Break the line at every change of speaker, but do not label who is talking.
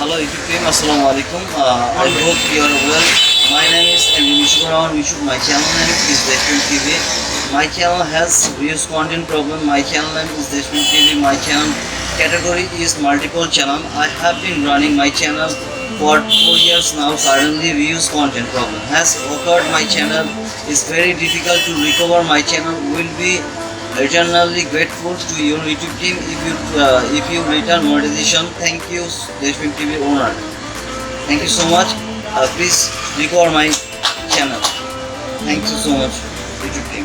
Hello YouTube team, Assalamu alaikum. I hope you are well. My name is Mishuk. My channel name is Deshman TV. My channel has views content problem. My channel name is Deshman TV. My channel category is multiple channel. I have been running my channel for 4 years now. Suddenly views content problem has occurred. My channel is very difficult to recover. My channel will be eternally grateful to your YouTube team if you return monetization. Thank you, Deshman TV owner. Thank you so much. Please recover my channel. Thank you so much, YouTube team.